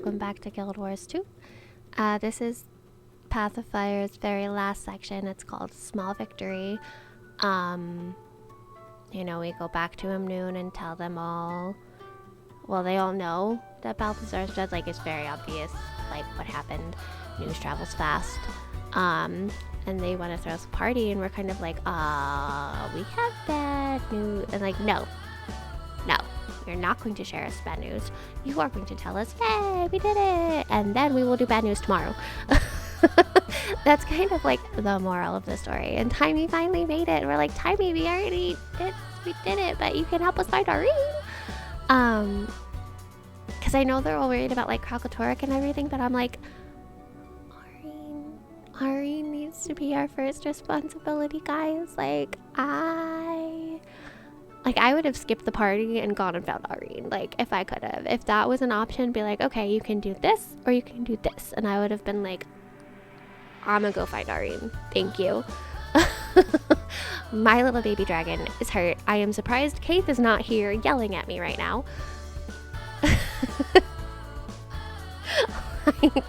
welcome back to Guild Wars 2. This is Path of Fire's very last section. It's called Small Victory. You know, we go back to Noon and tell them all, well, they all know that Balthazar's dead. Like, it's very obvious, like, what happened. News travels fast. And they want to throw us a party, and we're kind of like, we have bad news. And like, no, you're not going to share us bad news. You are going to tell us, yay, we did it, and then we will do bad news tomorrow. That's kind of like the moral of the story. And Timey finally made it. And we're like, Timey, we did it, but you can help us find Ari. Because I know they're all worried about like Kralkatorrik and everything, but I'm like, Ari needs to be our first responsibility, guys. Like, I would have skipped the party and gone and found Ari. Like, if I could have. If that was an option, be like, okay, you can do this or you can do this. And I would have been like, I'm gonna go find Ari. Thank you. My little baby dragon is hurt. I am surprised Keith is not here yelling at me right now. Like,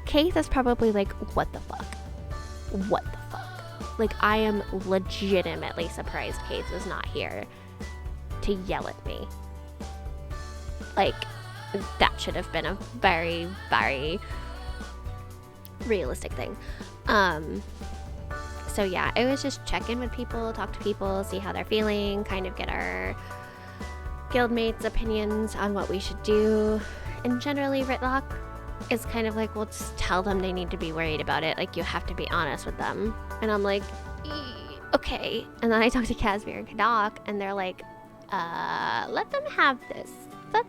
Keith is probably like, what the fuck? What the fuck? Like, I am legitimately surprised Keith was not here to yell at me. Like, that should have been a very, very realistic thing. So yeah, it was just check in with people, talk to people, see how they're feeling, kind of get our guildmates' opinions on what we should do. And generally, Ritlock is kind of like, well, just tell them they need to be worried about it. Like, you have to be honest with them. And I'm like, okay. And then I talked to Casimir and Kadak, and they're like, let them have this. Let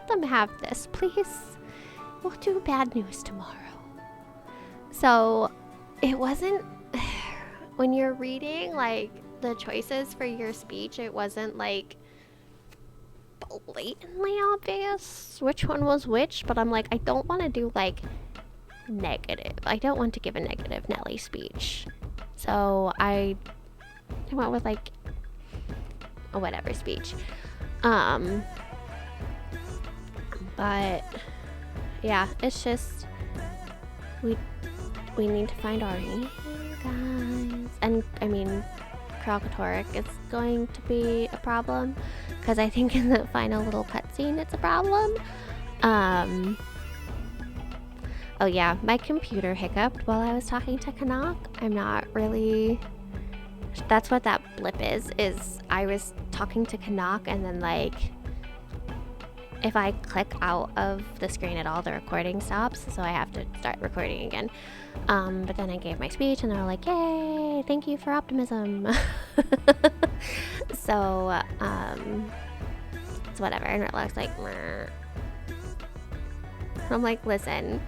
them have this, please. We'll do bad news tomorrow. So it wasn't, when you're reading like the choices for your speech, it wasn't like blatantly obvious which one was which, but I'm like, I don't want to do like negative. I don't want to give a negative Nelly speech. So I went with like a whatever speech. But yeah, it's just we need to find Ari, guys. And I mean, Kralkatorrik is going to be a problem, because I think in the final little cutscene it's a problem. Oh yeah, my computer hiccuped while I was talking to Kanak. I'm not really... That's what that blip is I was talking to Kanak, and then like, if I click out of the screen at all, the recording stops, so I have to start recording again. But then I gave my speech, and they were like, yay, thank you for optimism. So, it's whatever. And Ritlock's like, meh. I'm like, listen,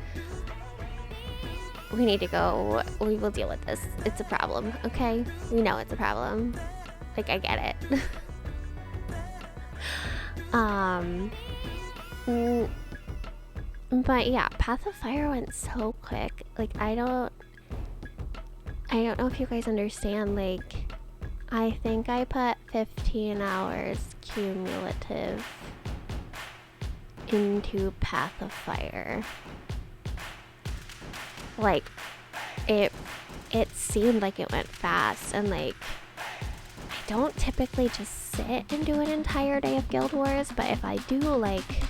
we need to go. We will deal with this. It's a problem, okay? We know it's a problem. Like, I get it. But yeah, Path of Fire went so quick. Like, I don't know if you guys understand. Like, I think I put 15 hours cumulative into Path of Fire. Like, it seemed like it went fast, and like, I don't typically just sit and do an entire day of Guild Wars, but if I do, like,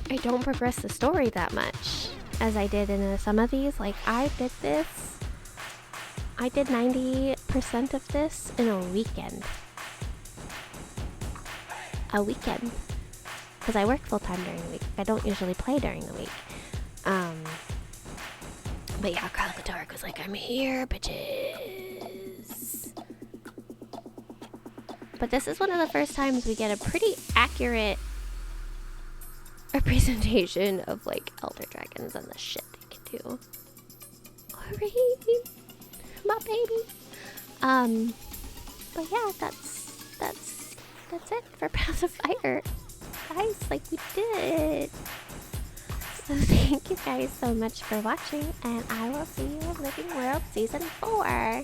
I don't progress the story that much as I did in some of these. Like, I did 90% of this in a weekend. Because I work full-time during the week. I don't usually play during the week. But yeah, Kralkatorrik was like, I'm here, bitches. But this is one of the first times we get a pretty accurate representation of like elder dragons and the shit they can do. Ari, my baby. But yeah, that's it for Path of Fire, guys. Like, we did it. So thank you guys so much for watching, and I will see you in Living World Season 4.